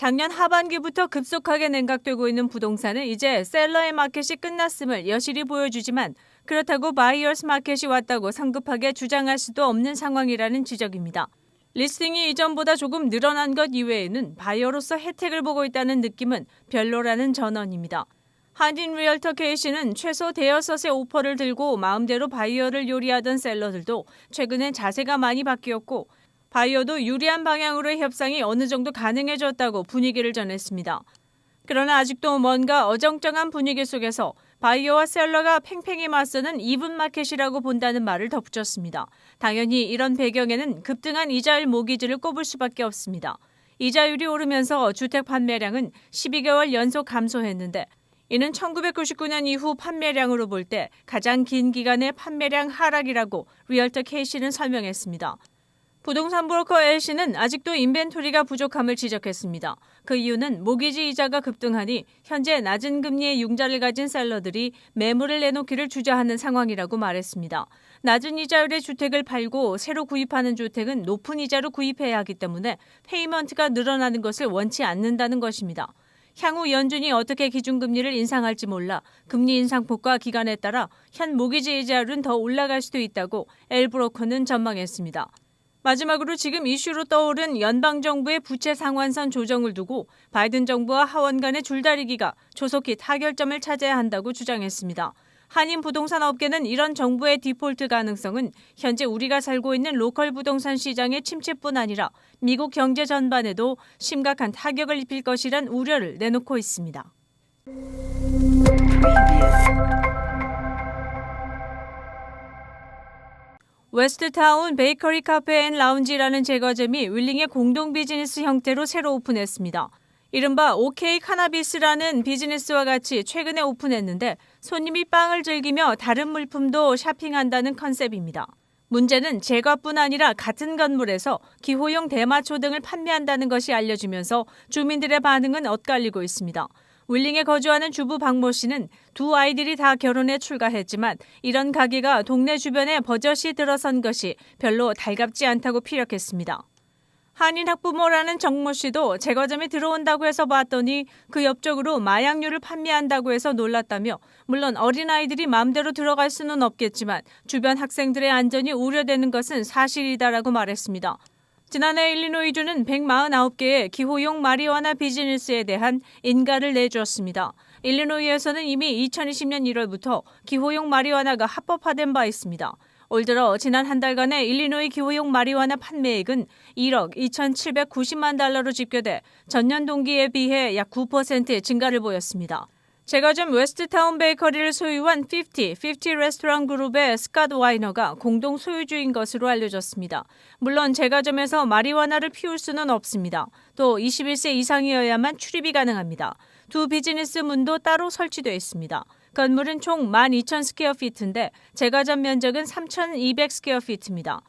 작년 하반기부터 급속하게 냉각되고 있는 부동산은 이제 셀러의 마켓이 끝났음을 여실히 보여주지만 그렇다고 바이어스 마켓이 왔다고 성급하게 주장할 수도 없는 상황이라는 지적입니다. 리스팅이 이전보다 조금 늘어난 것 이외에는 바이어로서 혜택을 보고 있다는 느낌은 별로라는 전언입니다. 한인 리얼터 K씨는 최소 대여섯의 오퍼를 들고 마음대로 바이어를 요리하던 셀러들도 최근엔 자세가 많이 바뀌었고 바이어도 유리한 방향으로의 협상이 어느 정도 가능해졌다고 분위기를 전했습니다. 그러나 아직도 뭔가 어정쩡한 분위기 속에서 바이어와 셀러가 팽팽히 맞서는 이분 마켓이라고 본다는 말을 덧붙였습니다. 당연히 이런 배경에는 급등한 이자율 모기지를 꼽을 수밖에 없습니다. 이자율이 오르면서 주택 판매량은 12개월 연속 감소했는데 이는 1999년 이후 판매량으로 볼 때 가장 긴 기간의 판매량 하락이라고 리얼터 K씨는 설명했습니다. 부동산 브로커 L씨는 아직도 인벤토리가 부족함을 지적했습니다. 그 이유는 모기지 이자가 급등하니 현재 낮은 금리의 융자를 가진 셀러들이 매물을 내놓기를 주저하는 상황이라고 말했습니다. 낮은 이자율의 주택을 팔고 새로 구입하는 주택은 높은 이자로 구입해야 하기 때문에 페이먼트가 늘어나는 것을 원치 않는다는 것입니다. 향후 연준이 어떻게 기준금리를 인상할지 몰라 금리 인상 폭과 기간에 따라 현 모기지 이자율은 더 올라갈 수도 있다고 L브로커는 전망했습니다. 마지막으로 지금 이슈로 떠오른 연방정부의 부채 상환선 조정을 두고 바이든 정부와 하원 간의 줄다리기가 조속히 타결점을 찾아야 한다고 주장했습니다. 한인 부동산 업계는 이런 정부의 디폴트 가능성은 현재 우리가 살고 있는 로컬 부동산 시장의 침체뿐 아니라 미국 경제 전반에도 심각한 타격을 입힐 것이란 우려를 내놓고 있습니다. 웨스트타운 베이커리 카페 앤 라운지라는 제과점이 윌링의 공동 비즈니스 형태로 새로 오픈했습니다. 이른바 OK 카나비스라는 비즈니스와 같이 최근에 오픈했는데 손님이 빵을 즐기며 다른 물품도 쇼핑한다는 컨셉입니다. 문제는 제과뿐 아니라 같은 건물에서 기호용 대마초 등을 판매한다는 것이 알려지면서 주민들의 반응은 엇갈리고 있습니다. 윌링에 거주하는 주부 박모 씨는 두 아이들이 다 결혼해 출가했지만 이런 가게가 동네 주변에 버젓이 들어선 것이 별로 달갑지 않다고 피력했습니다. 한인 학부모라는 정모 씨도 제과점에 들어온다고 해서 봤더니 그 옆쪽으로 마약류를 판매한다고 해서 놀랐다며 물론 어린아이들이 마음대로 들어갈 수는 없겠지만 주변 학생들의 안전이 우려되는 것은 사실이다라고 말했습니다. 지난해 일리노이주는 149개의 기호용 마리화나 비즈니스에 대한 인가를 내주었습니다. 일리노이에서는 이미 2020년 1월부터 기호용 마리화나가 합법화된 바 있습니다. 올 들어 지난 한 달간의 일리노이 기호용 마리화나 판매액은 1억 2,790만 달러로 집계돼 전년 동기에 비해 약 9% 증가를 보였습니다. 제과점 웨스트타운 베이커리를 소유한 50 레스토랑 그룹의 스캇 와이너가 공동 소유주인 것으로 알려졌습니다. 물론 제과점에서 마리화나를 피울 수는 없습니다. 또 21세 이상이어야만 출입이 가능합니다. 두 비즈니스 문도 따로 설치되어 있습니다. 건물은 총 12,000스퀘어피트인데 제과점 면적은 3,200스퀘어피트입니다.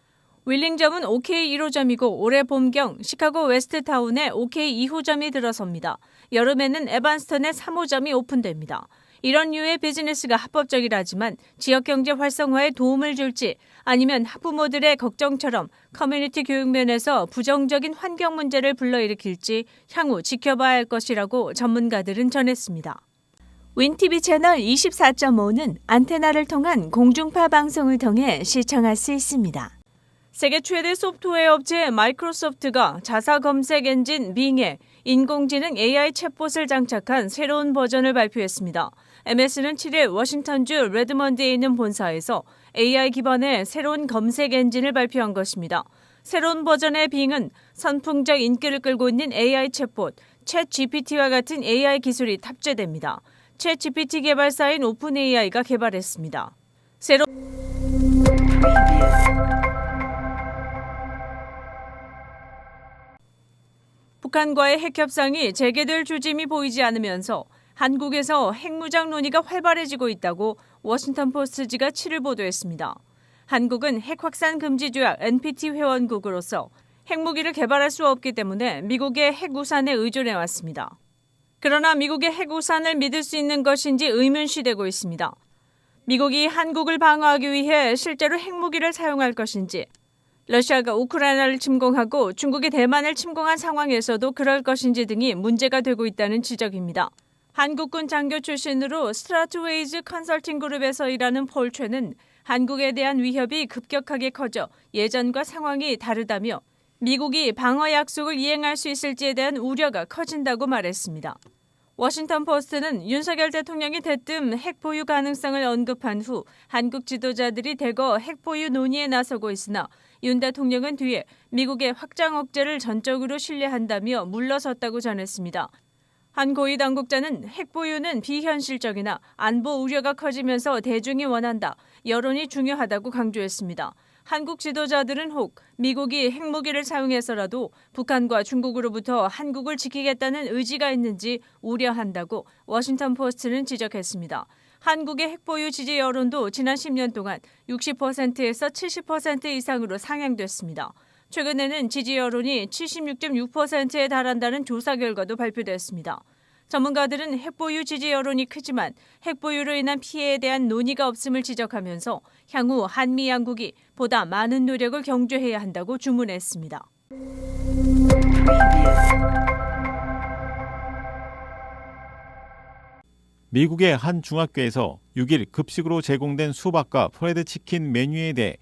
윌링점은 OK 1호점이고 올해 봄경 시카고 웨스트타운에 OK 2호점이 들어섭니다. 여름에는 에반스턴에 3호점이 오픈됩니다. 이런 류의 비즈니스가 합법적이라지만 지역경제 활성화에 도움을 줄지 아니면 학부모들의 걱정처럼 커뮤니티 교육 면에서 부정적인 환경 문제를 불러일으킬지 향후 지켜봐야 할 것이라고 전문가들은 전했습니다. 윈TV 채널 24.5는 안테나를 통한 공중파 방송을 통해 시청할 수 있습니다. 세계 최대 소프트웨어 업체 마이크로소프트가 자사 검색 엔진 빙에 인공지능 AI 챗봇을 장착한 새로운 버전을 발표했습니다. MS는 7일 워싱턴주 레드먼드에 있는 본사에서 AI 기반의 새로운 검색 엔진을 발표한 것입니다. 새로운 버전의 빙은 선풍적 인기를 끌고 있는 AI 챗봇 챗GPT와 같은 AI 기술이 탑재됩니다. 챗GPT 개발사인 오픈AI가 개발했습니다. 북한과의 핵협상이 재개될 조짐이 보이지 않으면서 한국에서 핵무장 논의가 활발해지고 있다고 워싱턴 포스트지가 7일 보도했습니다. 한국은 핵확산 금지 조약 NPT 회원국으로서 핵무기를 개발할 수 없기 때문에 미국의 핵우산에 의존해왔습니다. 그러나 미국의 핵우산을 믿을 수 있는 것인지 의문시되고 있습니다. 미국이 한국을 방어하기 위해 실제로 핵무기를 사용할 것인지 러시아가 우크라이나를 침공하고 중국이 대만을 침공한 상황에서도 그럴 것인지 등이 문제가 되고 있다는 지적입니다. 한국군 장교 출신으로 스트라트웨이즈 컨설팅 그룹에서 일하는 폴 최는 한국에 대한 위협이 급격하게 커져 예전과 상황이 다르다며 미국이 방어 약속을 이행할 수 있을지에 대한 우려가 커진다고 말했습니다. 워싱턴 포스트는 윤석열 대통령이 대뜸 핵 보유 가능성을 언급한 후 한국 지도자들이 대거 핵 보유 논의에 나서고 있으나 윤 대통령은 뒤에 미국의 확장 억제를 전적으로 신뢰한다며 물러섰다고 전했습니다. 한 고위 당국자는 핵 보유는 비현실적이나 안보 우려가 커지면서 대중이 원한다, 여론이 중요하다고 강조했습니다. 한국 지도자들은 혹 미국이 핵무기를 사용해서라도 북한과 중국으로부터 한국을 지키겠다는 의지가 있는지 우려한다고 워싱턴 포스트는 지적했습니다. 한국의 핵보유 지지 여론도 지난 10년 동안 60%에서 70% 이상으로 상향됐습니다. 최근에는 지지 여론이 76.6%에 달한다는 조사 결과도 발표됐습니다. 전문가들은 핵보유 지지 여론이 크지만 핵보유로 인한 피해에 대한 논의가 없음을 지적하면서 향후 한미 양국이 보다 많은 노력을 경주해야 한다고 주문했습니다. 미국의 한 중학교에서 6일 급식으로 제공된 수박과 프라이드 치킨 메뉴에 대해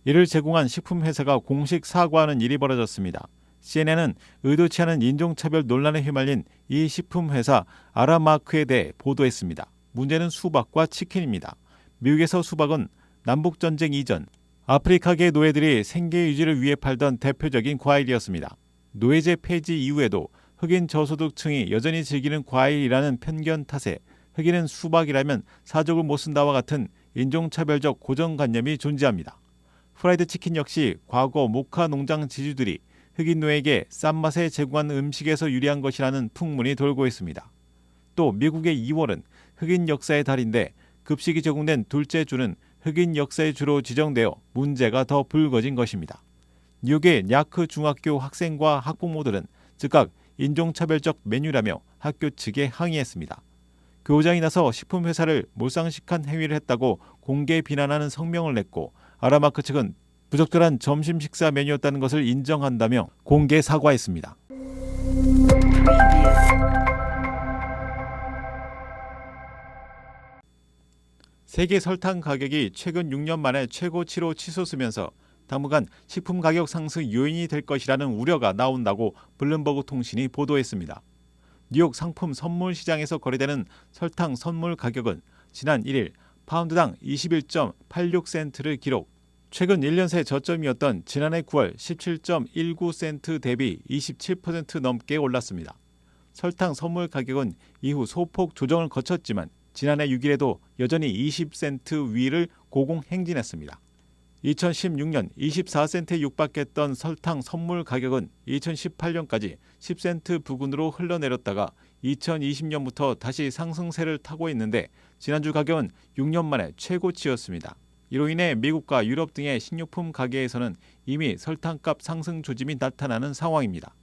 이를 제공한 식품회사가 공식 사과하는 일이 벌어졌습니다. CNN은 의도치 않은 인종차별 논란에 휘말린 이 식품회사 아라마크에 대해 보도했습니다. 문제는 수박과 치킨입니다. 미국에서 수박은 남북전쟁 이전 아프리카계 노예들이 생계 유지를 위해 팔던 대표적인 과일이었습니다. 노예제 폐지 이후에도 흑인 저소득층이 여전히 즐기는 과일이라는 편견 탓에 흑인은 수박이라면 사족을 못 쓴다와 같은 인종차별적 고정관념이 존재합니다. 프라이드 치킨 역시 과거 모카 농장 지주들이 흑인 노예에게 싼 맛에 제공한 음식에서 유래한 것이라는 풍문이 돌고 있습니다. 또 미국의 2월은 흑인 역사의 달인데 급식이 제공된 둘째 주는 흑인 역사의 주로 지정되어 문제가 더 불거진 것입니다. 뉴욕의 야크 중학교 학생과 학부모들은 즉각 인종차별적 메뉴라며 학교 측에 항의했습니다. 교장이 나서 식품회사를 몰상식한 행위를 했다고 공개 비난하는 성명을 냈고 아라마크 측은 부적절한 점심 식사 메뉴였다는 것을 인정한다며 공개 사과했습니다. 세계 설탕 가격이 최근 6년 만에 최고치로 치솟으면서 당분간 식품 가격 상승 요인이 될 것이라는 우려가 나온다고 블룸버그 통신이 보도했습니다. 뉴욕 상품 선물 시장에서 거래되는 설탕 선물 가격은 지난 1일 파운드당 21.86센트를 기록, 최근 1년 새 저점이었던 지난해 9월 17.19센트 대비 27% 넘게 올랐습니다. 설탕 선물 가격은 이후 소폭 조정을 거쳤지만 지난해 6일에도 여전히 20센트 위를 고공행진했습니다. 2016년 24센트에 육박했던 설탕 선물 가격은 2018년까지 10센트 부근으로 흘러내렸다가 2020년부터 다시 상승세를 타고 있는데 지난주 가격은 6년 만에 최고치였습니다. 이로 인해 미국과 유럽 등의 식료품 가게에서는 이미 설탕값 상승 조짐이 나타나는 상황입니다.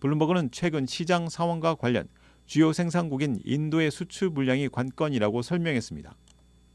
블룸버그는 최근 시장 상황과 관련 주요 생산국인 인도의 수출 물량이 관건이라고 설명했습니다.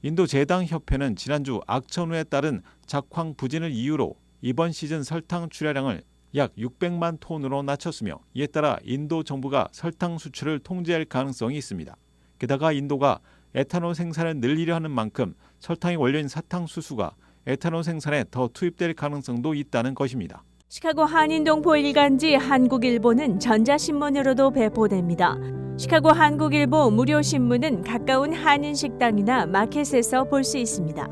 인도 제당협회는 지난주 악천후에 따른 작황 부진을 이유로 이번 시즌 설탕 출하량을 약 600만 톤으로 낮췄으며 이에 따라 인도 정부가 설탕 수출을 통제할 가능성이 있습니다. 게다가 인도가 에탄올 생산을 늘리려 하는 만큼 설탕의 원료인 사탕수수가 에탄올 생산에 더 투입될 가능성도 있다는 것입니다. 시카고 한인동포 일간지 한국일보는 전자신문으로도 배포됩니다. 시카고 한국일보 무료신문은 가까운 한인식당이나 마켓에서 볼 수 있습니다.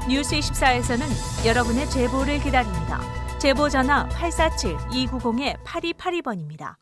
뉴스24에서는 여러분의 제보를 기다립니다. 제보 전화 847-290-8282번입니다.